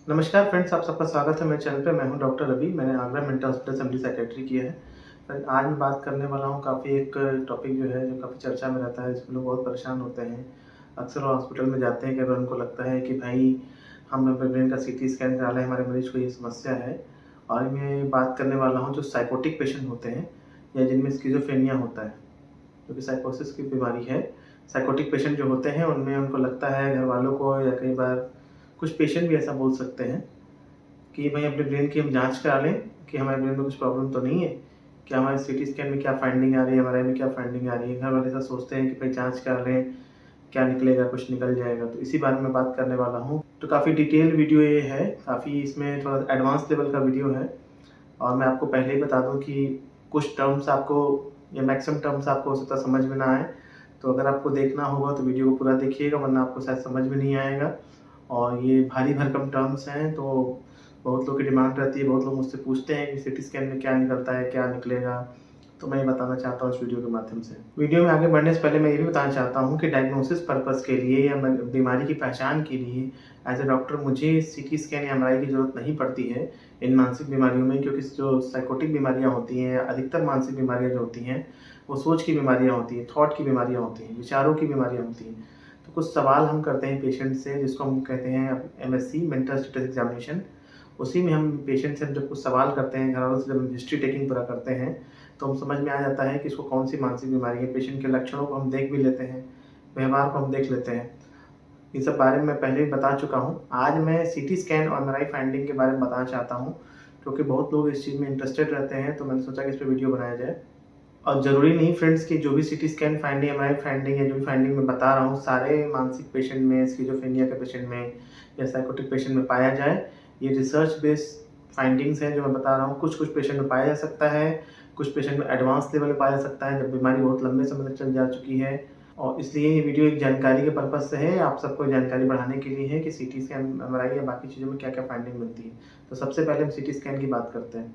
नमस्कार फ्रेंड्स, आप सबका स्वागत है मेरे चैनल पे। मैं हूं डॉक्टर रवि। मैंने आगरा मेंटल हॉस्पिटल से एमडी साइकेट्री किया है। फ्रेंड, आज मैं बात करने वाला हूं काफ़ी एक टॉपिक जो है जो काफ़ी चर्चा में रहता है, जिसमें लोग बहुत परेशान होते हैं। अक्सर वो हॉस्पिटल में जाते हैं, कई बार उनको लगता है कि भाई हम अपने ब्रेन का सीटी स्कैन करा लें, हमारे मरीज को ये समस्या है। और मैं बात करने वाला हूँ जो साइकोटिक पेशेंट होते हैं या जिनमें स्किज़ोफ्रेनिया होता है, जो कि साइकोसिस की बीमारी है। साइकोटिक पेशेंट जो होते हैं उनमें उनको लगता है घर वालों को, या कई बार कुछ पेशेंट भी ऐसा बोल सकते हैं कि भाई अपने ब्रेन की हम जाँच करा लें कि हमारे ब्रेन में कुछ प्रॉब्लम तो नहीं है, कि हमारे सीटी स्कैन में क्या फाइंडिंग आ रही है, एमआरआई में क्या फाइंडिंग आ रही है। घर वाले ऐसा सोचते हैं कि भाई जाँच करा लें, क्या निकलेगा, कुछ निकल जाएगा। तो इसी बारे में बात करने वाला हूँ। तो काफ़ी डिटेल वीडियो ये है, काफ़ी इसमें थोड़ा एडवांस लेवल का वीडियो है। और मैं आपको पहले ही बता दूँ कि कुछ टर्म्स आपको या मैक्सिमम टर्म्स आपको हो सकता है समझ में ना आए। तो अगर आपको देखना होगा तो वीडियो को पूरा देखिएगा, वरना आपको शायद समझ में नहीं आएगा। और ये भारी भरकम टर्म्स हैं, तो बहुत लोग की डिमांड रहती है, बहुत लोग मुझसे पूछते हैं कि सीटी स्कैन में क्या निकलता है, क्या निकलेगा। तो मैं ये बताना चाहता हूँ इस वीडियो के माध्यम से। वीडियो में आगे बढ़ने से पहले मैं ये भी बताना चाहता हूँ कि डायग्नोसिस पर्पज़ के लिए या बीमारी की पहचान के लिए एज ए डॉक्टर मुझे सीटी स्कैन या एमआरआई की ज़रूरत नहीं पड़ती है इन मानसिक बीमारियों में, क्योंकि जो साइकोटिक बीमारियाँ होती हैं, अधिकतर मानसिक बीमारियाँ जो होती हैं वो सोच की बीमारियाँ होती हैं, थॉट की बीमारियाँ होती हैं, विचारों की बीमारियाँ होती हैं। तो कुछ सवाल हम करते हैं पेशेंट से, जिसको हम कहते हैं एमएससी, मेंटल स्टेटस एग्जामिनेशन। उसी में हम पेशेंट से जब कुछ सवाल करते हैं, घरवालों से जब हम हिस्ट्री टेकिंग पूरा करते हैं, तो हम समझ में आ जाता है कि इसको कौन सी मानसिक बीमारी है। पेशेंट के लक्षणों को हम देख भी लेते हैं, व्यवहार को हम देख लेते हैं। ये सब बारे में मैं पहले भी बता चुका हूँ। आज मैं सीटी स्कैन और एमआरआई फाइंडिंग के बारे में बताना चाहता हूँ, क्योंकि बहुत लोग इस चीज़ में इंटरेस्टेड रहते हैं, तो मैंने सोचा कि इस पर वीडियो बनाया जाए। और ज़रूरी नहीं फ्रेंड्स कि जो भी CT scan finding, MRI finding या जो भी फाइंडिंग मैं बता रहा हूँ, सारे मानसिक पेशेंट में, स्किज़ोफ्रेनिया के पेशेंट में या साइकोटिक पेशेंट में पाया जाए। ये रिसर्च बेस्ड फाइंडिंग्स हैं जो मैं बता रहा हूँ। कुछ पेशेंट में पाया जा सकता है, कुछ पेशेंट में एडवांस लेवल में पाया जा सकता है, जब बीमारी बहुत लंबे समय तक चल जा चुकी है। और इसलिए ये वीडियो एक जानकारी के पर्पज़ से है, आप सबको जानकारी बढ़ाने के लिए है कि सीटी स्कैन, एमआरआई या बाकी चीज़ों में क्या-क्या फाइंडिंग मिलती है। तो सबसे पहले हम सीटी स्कैन की बात करते हैं।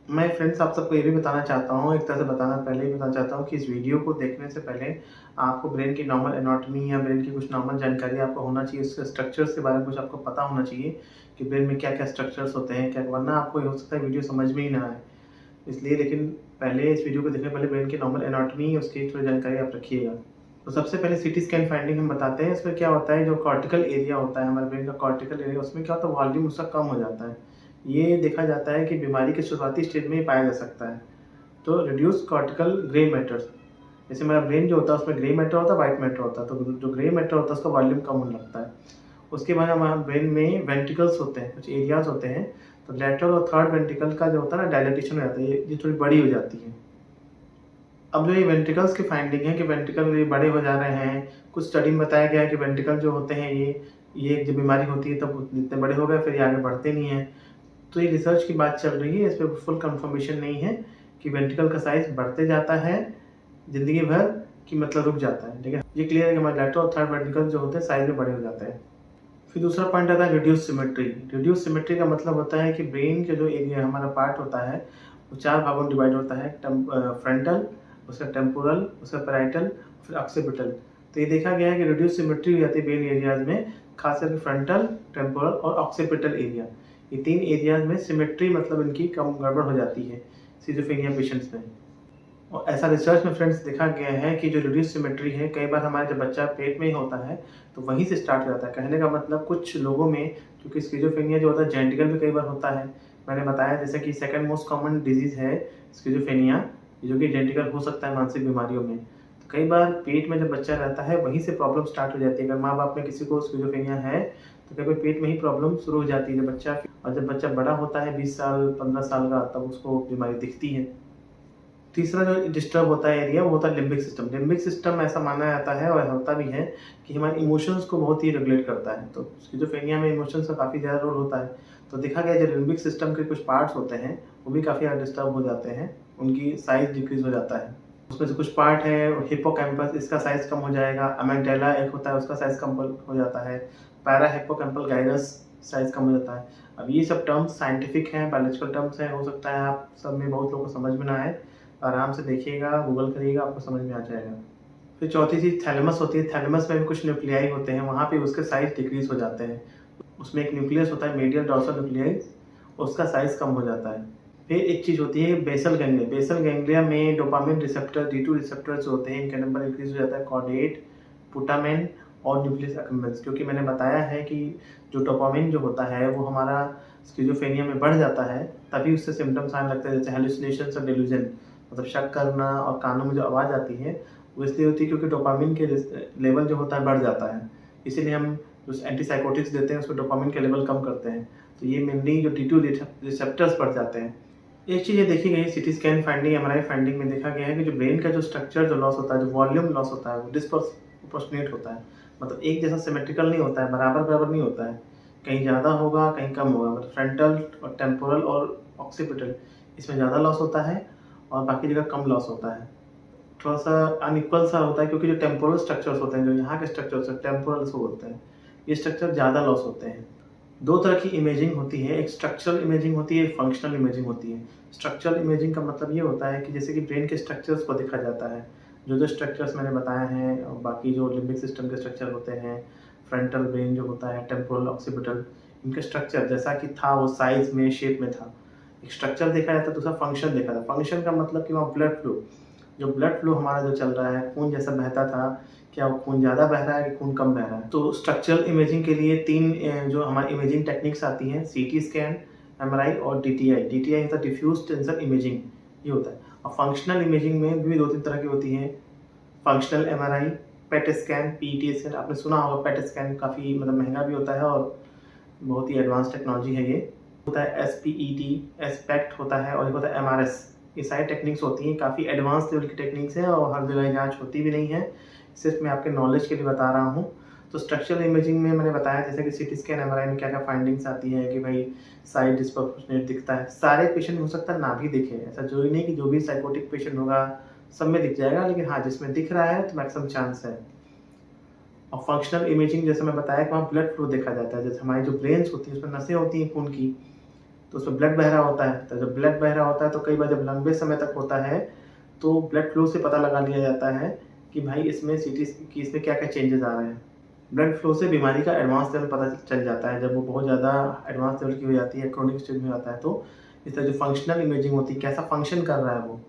मैं फ्रेंड्स आप सबको ये भी बताना चाहता हूँ, एक तरह से बताना पहले ही बताना चाहता हूँ कि इस वीडियो को देखने से पहले आपको ब्रेन की नॉर्मल एनाटॉमी या ब्रेन की कुछ नॉर्मल जानकारी आपको होना चाहिए, उसके स्ट्रक्चर्स के बारे में कुछ आपको पता होना चाहिए कि ब्रेन में क्या-क्या स्ट्रक्चर्स होते हैं, क्या, वरना आपको ये हो सकता है वीडियो समझ में ही ना आए। इसलिए लेकिन पहले इस वीडियो को देखने से पहले ब्रेन की नॉर्मल एनाटॉमी, उसकी थोड़ी जानकारी आप रखिएगा। तो सबसे पहले सीटी स्कैन फाइंडिंग हम बताते हैं। इसमें क्या होता है, जो कॉर्टिकल एरिया होता है, हमारे ब्रेन का कॉर्टिकल एरिया, उसमें क्या होता है, वॉल्यूम उसका कम हो जाता है। ये देखा जाता है कि बीमारी के शुरुआती स्टेज में ही पाया जा सकता है। तो रिड्यूस कॉर्टिकल ग्रे मैटर, जैसे हमारा ब्रेन जो होता है उसमें ग्रे मैटर होता है, व्हाइट मैटर होता है। तो जो ग्रे मैटर होता है उसका वॉल्यूम कम होने लगता है। उसके बाद हमारे ब्रेन में वेंट्रिकल्स होते हैं, कुछ एरियाज होते हैं। तो लेटरल और थर्ड वेंट्रिकल का जो होता है ना, डायलेटेशन हो जाता है, ये थोड़ी बड़ी हो जाती है। अब जो ये वेंट्रिकल्स की फाइंडिंग है कि वेंट्रिकल ये बड़े हो जा रहे हैं, कुछ स्टडी में बताया गया है कि वेंट्रिकल जो होते हैं ये जब बीमारी होती है तब इतने बड़े हो गए, फिर ये आगे बढ़ते नहीं हैं। तो ये रिसर्च की बात चल रही है, इस पे फुल कंफर्मेशन नहीं है कि वेंट्रिकल का साइज़ बढ़ते जाता है ज़िंदगी भर, कि मतलब रुक जाता है। ठीक है, ये क्लियर है कि हमारे लेटरल और थर्ड वेंट्रिकल जो होते हैं साइज़ में बड़े हो जाते हैं। फिर दूसरा पॉइंट आता है रिड्यूस सिमेट्री। रिड्यूस सिमेट्री का मतलब होता है कि ब्रेन के जो एरिया हमारा पार्ट होता है वो 4 भागों में डिवाइड होता है। फ्रंटल, उसका टेम्पोरल, उसका पैराइटल, फिर ऑक्सीपिटल। तो ये देखा गया है कि रिड्यूस सिमेट्री हो जाती है ब्रेन एरियाज में, खास करके फ्रंटल, टेम्पोरल और ऑक्सीपिटल एरिया। ये 3 एरियाज में सिमेट्री मतलब इनकी कम गड़बड़ हो जाती है सिज़ोफ्रेनिया पेशेंट्स में। और ऐसा रिसर्च में फ्रेंड्स देखा गया है कि जो रिड्यूस सिमेट्री है, कई बार हमारे जब बच्चा पेट में ही होता है तो वहीं से स्टार्ट हो जाता है। कहने का मतलब कुछ लोगों में, क्योंकि स्किज़ोफ्रेनिया जो होता है जेनेटिकल भी कई बार होता है। मैंने बताया जैसे कि सेकंड मोस्ट कॉमन डिजीज़ है स्किज़ोफ्रेनिया, जो कि जेनेटिकल हो सकता है मानसिक बीमारियों में। तो कई बार पेट में जब बच्चा रहता है वहीं से प्रॉब्लम स्टार्ट हो जाती है। अगर माँ-बाप में किसी को स्किज़ोफ्रेनिया है तो कई बार पेट में ही प्रॉब्लम शुरू हो जाती है जब बच्चा, और जब बच्चा बड़ा होता है 20 साल, 15 साल का, तब उसको बीमारी दिखती है। तीसरा जो डिस्टर्ब होता है एरिया, वो होता है लिम्बिक सिस्टम। लिम्बिक सिस्टम ऐसा माना जाता है और होता भी है कि हमारे इमोशंस को बहुत ही रेगुलेट करता है। तो स्किज़ोफ्रेनिया में इमोशंस का काफ़ी ज़्यादा रोल होता है। तो देखा गया जो लिम्बिक सिस्टम के कुछ पार्ट्स होते हैं वो भी काफ़ी ज़्यादा डिस्टर्ब हो जाते हैं, उनकी साइज़ डिक्रीज़ हो जाता है। उसमें से कुछ पार्ट है हिप्पोकैम्पस, इसका साइज़ कम हो जाएगा। अमेग्डाला एक होता है, उसका साइज़ कम हो जाता है। पैरा हिप्पोकैम्पल गाइरस, साइज़ कम हो जाता है। अब ये सब टर्म्स साइंटिफिक हैं, बायोलॉजिकल टर्म्स हैं, हो सकता है आप सब में बहुत लोगों को समझ में ना आए। आराम से देखिएगा, गूगल करिएगा, आपको समझ में आ जाएगा। फिर चौथी चीज़ थैलेमस होती है। थैलेमस में भी कुछ न्यूक्लियाई होते हैं, वहाँ पे उसके साइज़ डिक्रीज़ हो जाते हैं। उसमें एक न्यूक्लियस होता है मीडियल डॉर्सल न्यूक्लियस, उसका साइज़ कम हो जाता है। फिर एक चीज़ होती है बेसल गैंग्लिया। बेसल गैंग्लिया में डोपामिन रिसेप्टर, D2 रिसेप्टर जो होते हैं, इनका नंबर इंक्रीज़ हो जाता है कॉर्डेट, पुटामेन और न्यूक्लियस एक्कुम्बेंस। क्योंकि मैंने बताया है कि जो डोपामिन जो होता है वो हमारा स्किज़ोफ्रेनिया में बढ़ जाता है, तभी उससे सिम्पटम्स आने लगते हैं, जैसे हैलुसिनेशंस और डेल्यूजन, मतलब शक करना और कानों में जो आवाज़ आती है वो इसलिए होती है क्योंकि डोपामिन के लेवल जो होता है बढ़ जाता है। इसीलिए हम जो एंटीसाइकोटिक्स देते हैं उसमें डोपामिन के लेवल कम करते हैं। तो ये मेनली जो D2 रिसेप्टर्स बढ़ जाते हैं। एक चीज़ ये देखी गई CT scan finding, MRI finding में देखा गया है कि जो ब्रेन का जो स्ट्रक्चर जो लॉस होता है, जो वॉल्यूम लॉस होता है, वो डिस्प्रोपोर्शनेट होता है। मतलब एक जैसा सिमेट्रिकल नहीं होता है, बराबर नहीं होता है। कहीं ज़्यादा होगा, कहीं कम होगा। मतलब फ्रंटल और टेम्पोरल और ऑक्सीपिटल इसमें ज़्यादा लॉस होता है और बाकी जगह कम लॉस होता है। थोड़ा-सा अनइक्वल सा होता है क्योंकि जो टेम्पोरल स्ट्रक्चर्स होते हैं, जो यहाँ के स्ट्रक्चर्स हैं, टेम्पोरल इसको बोलते हैं, ये स्ट्रक्चर ज़्यादा लॉस होते हैं। 2 तरह की इमेजिंग होती है, एक स्ट्रक्चरल इमेजिंग होती है, एक फंक्शनल इमेजिंग होती है। स्ट्रक्चरल इमेजिंग का मतलब ये होता है कि जैसे कि ब्रेन के स्ट्रक्चर्स को देखा जाता है, जो स्ट्रक्चर्स मैंने बताए हैं, और बाकी जो लिम्बिक सिस्टम के स्ट्रक्चर होते हैं, फ्रंटल ब्रेन जो होता है, टेम्पोरल, ऑक्सीपिटल, इनके स्ट्रक्चर जैसा कि था वो साइज़ में, शेप में था। एक स्ट्रक्चर देखा जाता है, दूसरा फंक्शन देखा जाता है। फंक्शन का मतलब कि वहाँ ब्लड फ्लो, जो ब्लड फ्लो हमारा जो चल रहा है, खून जैसा बहता था, क्या वो खून ज़्यादा बह रहा है कि खून कम बह रहा है। तो स्ट्रक्चरल इमेजिंग के लिए 3 जो हमारी इमेजिंग टेक्निक्स आती हैं, सीटी स्कैन, एमआरआई और डीटीआई। डीटीआई होता है डिफ्यूज टेंशन इमेजिंग, ये होता है। और फंक्शनल इमेजिंग में भी 2-3 तरह की होती हैं, functional MRI, PET scan, PET scan. आपने सुना होगा पेट स्कैन काफ़ी मतलब महंगा भी होता है और बहुत ही एडवांस टेक्नोलॉजी है ये। होता है एसपीईटी, एस्पेक्ट होता है और एक होता है एमआरएस। ये सारी टेक्निक्स होती हैं, काफ़ी एडवांस लेवल की टेक्निक्स हैं और हर जगह जाँच होती भी नहीं है, सिर्फ मैं आपके नॉलेज के लिए बता रहा हूँ। तो स्ट्रक्चरल इमेजिंग में मैंने बताया जैसे कि सीटी स्कैन, एमआरआई में क्या-क्या फाइंडिंग्स आती हैं कि भाई साइड डिस्प्रोपोर्शनेट दिखता है। सारे पेशेंट हो सकता है ना भी दिखे, ऐसा ज़रूरी नहीं कि जो भी साइकोटिक पेशेंट होगा सब में दिख जाएगा, लेकिन हाँ, जिसमें दिख रहा है तो मैक्सिमम चांस है। और फंक्शनल इमेजिंग जैसे मैं बताया कि वहाँ ब्लड फ्लो देखा जाता है, जैसे हमारी जो ब्रेन्स होती है उसमें नसें होती हैं खून की, तो उसमें ब्लड बह रहा होता है। तो जब ब्लड बह रहा होता है तो कई बार जब लंबे समय तक होता है तो ब्लड फ्लो से पता लगा लिया जाता है कि भाई इसमें सीटी कि इसमें क्या-क्या चेंजेस आ रहे हैं। ब्लड फ्लो से बीमारी का एडवांस लेवल पता चल जाता है, जब वो बहुत ज़्यादा एडवांस लेवल की हो जाती है, क्रोनिक स्टेज में जाता है, तो इस तरह जो फंक्शनल इमेजिंग होती है, कैसा फंक्शन कर रहा है वो।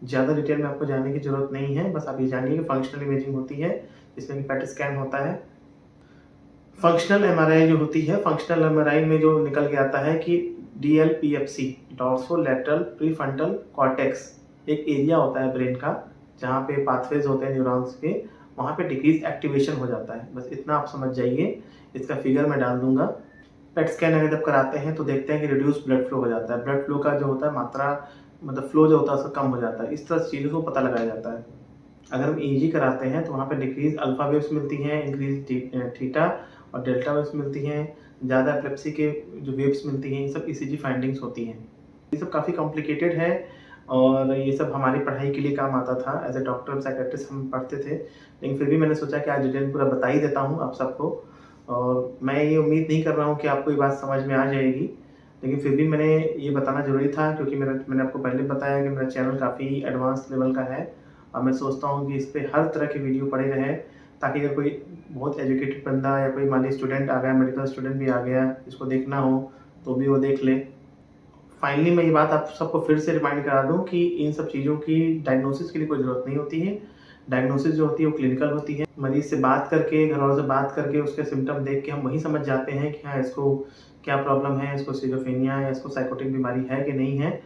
ज़्यादा डिटेल में आपको जानने की ज़रूरत नहीं है, बस आप ये जानिए कि फंक्शनल इमेजिंग होती है, जिसमें कि पेट स्कैन होता है। फंक्शनल एमआरआई जो होती है, फंक्शनल एमआरआई में जो निकल के आता है कि डीएलपीएफसी, डॉर्सोलैटरल प्रीफ्रंटल कॉर्टेक्स, एक एरिया होता है ब्रेन का जहाँ पे पाथवेज होते हैं न्यूरॉन्स के, वहाँ पे डिक्रीज एक्टिवेशन हो जाता है। बस इतना आप समझ जाइए, इसका फिगर मैं डाल दूंगा। पेट स्कैन अगर जब कराते हैं तो देखते हैं कि रिड्यूस ब्लड फ्लो हो जाता है, ब्लड फ्लो का जो होता है मात्रा, मतलब फ्लो जो होता है उसका कम हो जाता है। इस तरह चीज़ों को पता लगाया जाता है। अगर हम ईईजी कराते हैं तो वहाँ पे डिक्रीज अल्फा वेव्स मिलती हैं, इंक्रीज थीटा और डेल्टा वेव्स मिलती हैं, ज़्यादा एपिलेप्सी के जो वेव्स मिलती हैं, ये सब ईसीजी फाइंडिंग्स होती हैं। ये सब काफ़ी कॉम्प्लिकेटेड है और ये सब हमारी पढ़ाई के लिए काम आता था। एज ए डॉक्टर साइकियाट्रिस्ट हम पढ़ते थे, लेकिन फिर भी मैंने सोचा कि आज डिटेल पूरा बता ही देता हूँ आप सबको। और मैं ये उम्मीद नहीं कर रहा हूँ कि आपको ये बात समझ में आ जाएगी, लेकिन फिर भी मैंने ये बताना ज़रूरी था क्योंकि मैंने आपको पहले बताया कि मेरा चैनल काफ़ी एडवांस लेवल का है और मैं सोचता हूँ कि इस पे हर तरह की वीडियो पड़े रहे, ताकि अगर कोई बहुत एजुकेटेड बंदा या कोई मान लीजिए स्टूडेंट आ गया, मेडिकल स्टूडेंट भी आ गया, जिसको देखना हो तो भी वो देख ले। फाइनली मैं ये बात आप सबको फिर से रिमाइंड करा दूँ कि इन सब चीज़ों की डायग्नोसिस के लिए कोई ज़रूरत नहीं होती है। डायग्नोसिस जो होती है वो क्लिनिकल होती है। मरीज़ से बात करके, घरवालों से बात करके, उसके सिम्पटम देख के हम वही समझ जाते हैं कि हाँ, इसको क्या प्रॉब्लम है, इसको सिज़ोफ्रेनिया या इसको साइकोटिक बीमारी है कि नहीं है।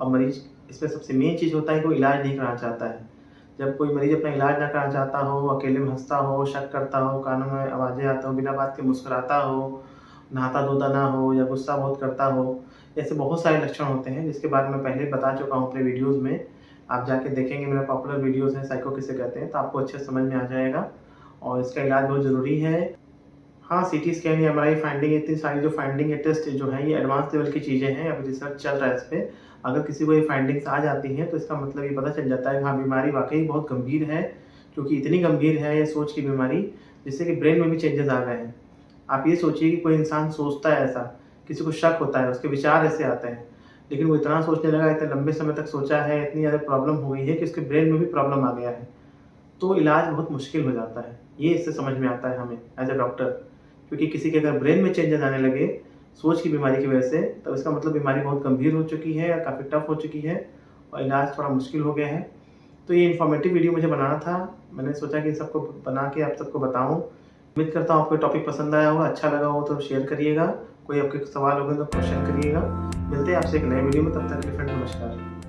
और मरीज़, इसमें सबसे मेन चीज़ होता है कि वो इलाज नहीं कराना चाहता है। जब कोई मरीज़ अपना इलाज ना कराना चाहता हो, अकेले में हँसता हो, शक करता हो, कानों में आवाज़ें आती हो, बिना बात के मुस्कुराता हो, नहाता-धोता ना हो या गुस्सा बहुत करता हो, ऐसे बहुत सारे लक्षण होते हैं जिसके बारे में पहले बता चुका हूँ अपने वीडियोज़ में। आप जाके देखेंगे, मेरा पॉपुलर वीडियोज़ हैं साइको किसे कहते हैं, तो आपको अच्छे से समझ में आ जाएगा और इसका इलाज बहुत ज़रूरी है। हाँ, सीटी स्कैन या एमआरआई फाइंडिंग, इतनी सारी जो फाइंडिंग है, टेस्ट जो है, ये एडवांस लेवल की चीज़ें हैं, अभी रिसर्च चल रहा है इस पे। अगर किसी को ये फाइंडिंग्स आ जाती हैं तो इसका मतलब ये पता चल जाता है कि हाँ, बीमारी वाक़ई बहुत गंभीर है, क्योंकि इतनी गंभीर है ये सोच की बीमारी, जिससे कि ब्रेन में भी चेंजेस आ गए हैं। आप ये सोचिए कि कोई इंसान सोचता है ऐसा, किसी को शक होता है, उसके विचार ऐसे आते हैं, लेकिन वो इतना सोचने लगा, इतने लंबे समय तक सोचा है, इतनी ज़्यादा प्रॉब्लम हो गई है कि उसके ब्रेन में भी प्रॉब्लम आ गया है, तो इलाज बहुत मुश्किल हो जाता है। ये इससे समझ में आता है हमें एज ए डॉक्टर, क्योंकि किसी के अगर ब्रेन में चेंजेस आने लगे सोच की बीमारी की वजह से, तो इसका मतलब बीमारी बहुत गंभीर हो चुकी है या काफ़ी टफ हो चुकी है और इलाज थोड़ा मुश्किल हो गया है। तो ये इन्फॉर्मेटिव वीडियो मुझे बनाना था, मैंने सोचा कि सबको बना के आप सबको बताऊँ। उम्मीद करता हूँ आपको टॉपिक पसंद आया होगा, अच्छा लगा हो तो शेयर करिएगा, कोई आपके सवाल होंगे तो क्वेश्चन करिएगा। मिलते हैं आपसे एक नए वीडियो में, तब तक के लिए फ्रेंड नमस्कार।